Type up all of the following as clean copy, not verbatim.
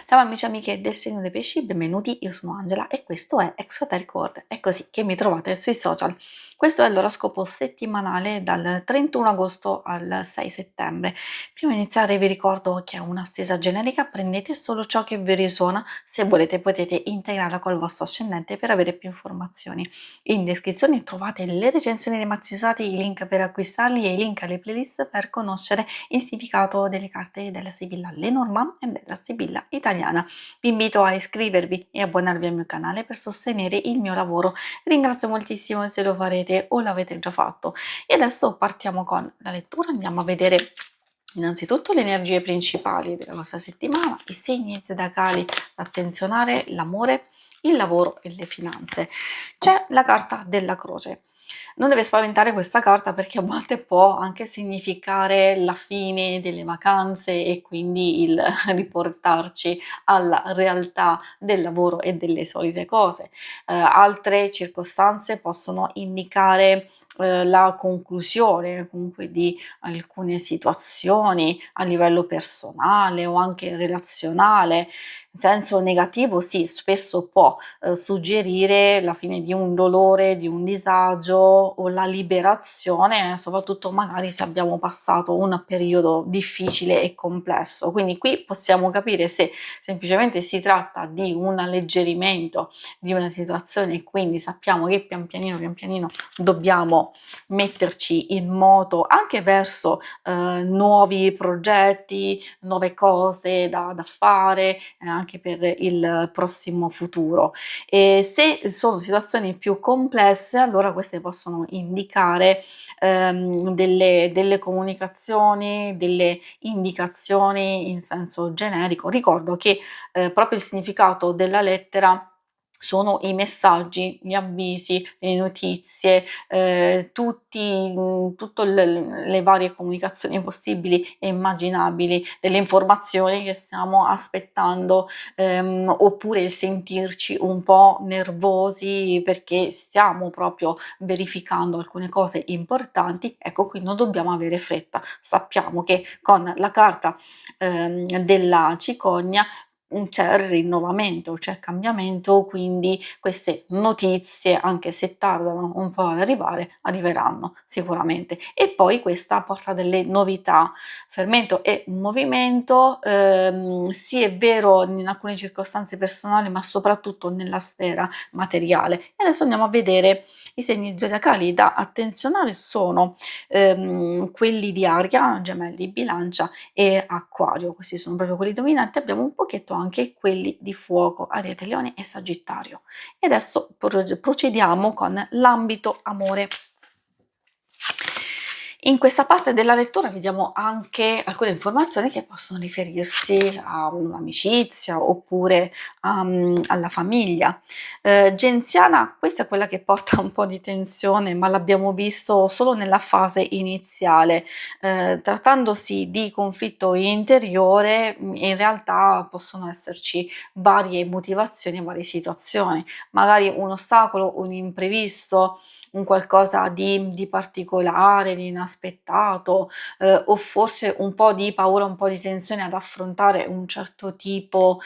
Ciao amici e amiche del segno dei pesci, benvenuti, io sono Angela e questo è Exoteric World, è così che mi trovate sui social. Questo è l'oroscopo settimanale dal 31 agosto al 6 settembre. Prima di iniziare vi ricordo che è una stesa generica, prendete solo ciò che vi risuona, se volete potete integrarla col vostro ascendente per avere più informazioni. In descrizione trovate le recensioni dei mazzi usati, i link per acquistarli e i link alle playlist per conoscere il significato delle carte della Sibilla Lenormand e della Sibilla italiana. Vi invito a iscrivervi e abbonarvi al mio canale per sostenere il mio lavoro. Ringrazio moltissimo se lo farete o l'avete già fatto. E adesso partiamo con la lettura, andiamo a vedere innanzitutto le energie principali della nostra settimana, i segni zodiacali da attenzionare, l'amore, il lavoro e le finanze. C'è la carta della croce. Non deve spaventare questa carta perché a volte può anche significare la fine delle vacanze e quindi il riportarci alla realtà del lavoro e delle solite cose. Altre circostanze possono indicare la conclusione comunque di alcune situazioni a livello personale o anche relazionale. In senso negativo, sì, spesso può suggerire la fine di un dolore, di un disagio o la liberazione, soprattutto magari se abbiamo passato un periodo difficile e complesso. Quindi qui possiamo capire se semplicemente si tratta di un alleggerimento di una situazione e quindi sappiamo che pian pianino dobbiamo metterci in moto anche verso nuovi progetti, nuove cose da fare anche per il prossimo futuro. E se sono situazioni più complesse, allora queste possono indicare delle comunicazioni, delle indicazioni in senso generico. Ricordo che proprio il significato della lettera sono i messaggi, gli avvisi, le notizie, tutto le varie comunicazioni possibili e immaginabili, delle informazioni che stiamo aspettando, oppure il sentirci un po' nervosi perché stiamo proprio verificando alcune cose importanti. Ecco, qui non dobbiamo avere fretta. Sappiamo che con la carta della cicogna c'è rinnovamento, c'è cambiamento, quindi queste notizie, anche se tardano un po' ad arrivare, arriveranno sicuramente. E poi questa porta delle novità. Fermento è un movimento, sì è vero in alcune circostanze personali, ma soprattutto nella sfera materiale. E adesso andiamo a vedere i segni zodiacali da attenzionare sono quelli di Aria, Gemelli, Bilancia e Acquario. Questi sono proprio quelli dominanti. Abbiamo un pochetto anche quelli di Fuoco, Ariete, Leone e Sagittario. E adesso procediamo con l'ambito amore. In questa parte della lettura vediamo anche alcune informazioni che possono riferirsi a un'amicizia oppure alla famiglia. Genziana, questa è quella che porta un po' di tensione, ma l'abbiamo visto solo nella fase iniziale. Trattandosi di conflitto interiore, in realtà possono esserci varie motivazioni e varie situazioni, magari un ostacolo, un imprevisto, un qualcosa di particolare, di inaspettato, o forse un po' di paura, un po' di tensione ad affrontare un certo tipo,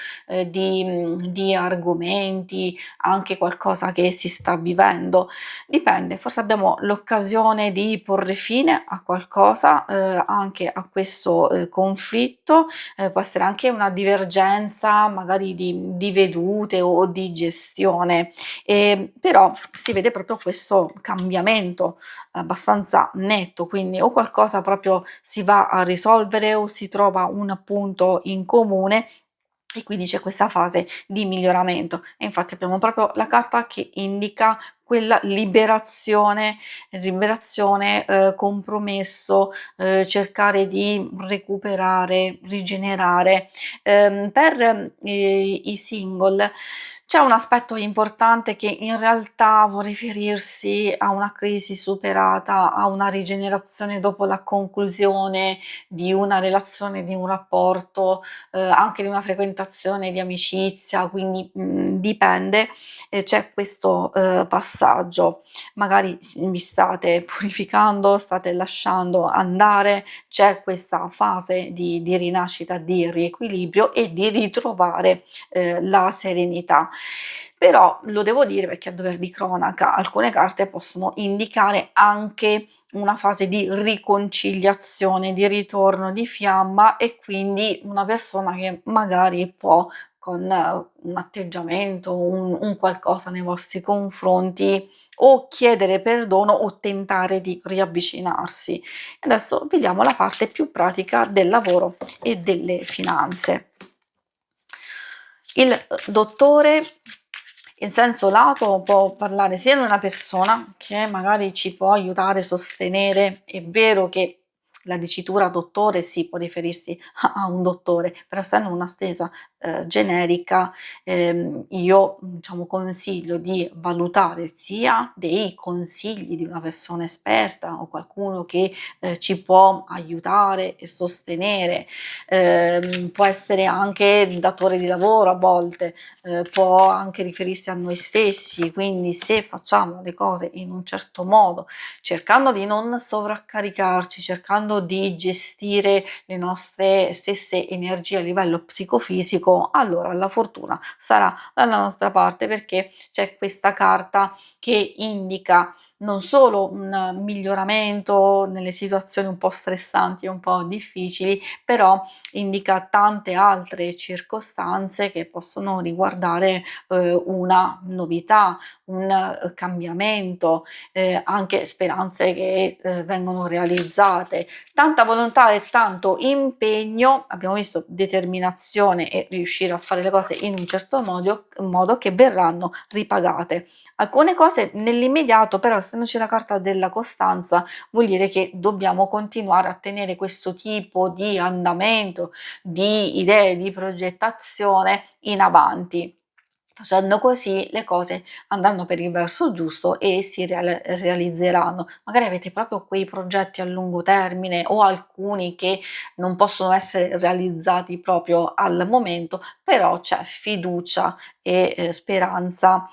di argomenti, anche qualcosa che si sta vivendo. Dipende, forse abbiamo l'occasione di porre fine a qualcosa, anche a questo, conflitto, può essere anche una divergenza magari di vedute o di gestione. Però si vede proprio questo cambiamento abbastanza netto, quindi o qualcosa proprio si va a risolvere o si trova un punto in comune e quindi c'è questa fase di miglioramento. E infatti abbiamo proprio la carta che indica quella liberazione, compromesso, cercare di recuperare, rigenerare. Per i single C'è un aspetto importante che in realtà può riferirsi a una crisi superata, a una rigenerazione dopo la conclusione di una relazione, di un rapporto, anche di una frequentazione di amicizia, quindi, dipende, c'è questo, passaggio. Magari vi state purificando, state lasciando andare, c'è questa fase di rinascita, di riequilibrio e di ritrovare, la serenità. Però lo devo dire perché a dover di cronaca alcune carte possono indicare anche una fase di riconciliazione, di ritorno di fiamma e quindi una persona che magari può con un atteggiamento, un qualcosa nei vostri confronti o chiedere perdono o tentare di riavvicinarsi. Adesso vediamo la parte più pratica del lavoro e delle finanze. Il dottore in senso lato può parlare sia di una persona che magari ci può aiutare, sostenere. È vero che la dicitura dottore sì, può riferirsi a un dottore, però essendo una stesa generica, io diciamo consiglio di valutare sia dei consigli di una persona esperta o qualcuno che ci può aiutare e sostenere, può essere anche il datore di lavoro a volte, può anche riferirsi a noi stessi, quindi se facciamo le cose in un certo modo, cercando di non sovraccaricarci, cercando di gestire le nostre stesse energie a livello psicofisico, allora la fortuna sarà dalla nostra parte perché c'è questa carta che indica non solo un miglioramento nelle situazioni un po' stressanti, un po' difficili, però indica tante altre circostanze che possono riguardare una novità, un cambiamento, anche speranze che vengono realizzate. Tanta volontà e tanto impegno, abbiamo visto determinazione e riuscire a fare le cose in un certo modo che verranno ripagate. Alcune cose nell'immediato, però essendoci la carta della costanza, vuol dire che dobbiamo continuare a tenere questo tipo di andamento, di idee, di progettazione in avanti. Facendo così le cose andranno per il verso giusto e si realizzeranno. Magari avete proprio quei progetti a lungo termine o alcuni che non possono essere realizzati proprio al momento, però c'è fiducia e speranza.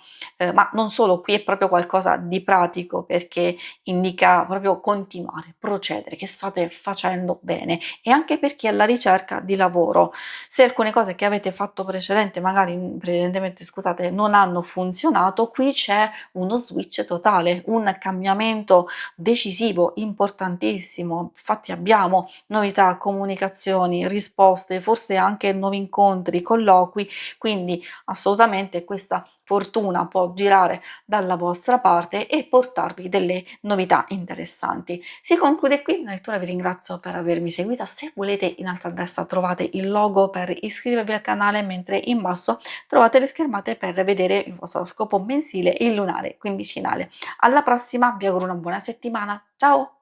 Ma non solo, qui è proprio qualcosa di pratico perché indica proprio continuare, procedere, che state facendo bene e anche per chi è alla ricerca di lavoro. Se alcune cose che avete fatto precedentemente scusate, non hanno funzionato, qui c'è uno switch totale, un cambiamento decisivo, importantissimo. Infatti abbiamo novità, comunicazioni, risposte, forse anche nuovi incontri, colloqui, quindi assolutamente questa fortuna può girare dalla vostra parte e portarvi delle novità interessanti. Si conclude qui la lettura, vi ringrazio per avermi seguita. Se volete in alto a destra trovate il logo per iscrivervi al canale, mentre in basso trovate le schermate per vedere il vostro scopo mensile, il lunare, quindicinale. Alla prossima, vi auguro una buona settimana. Ciao!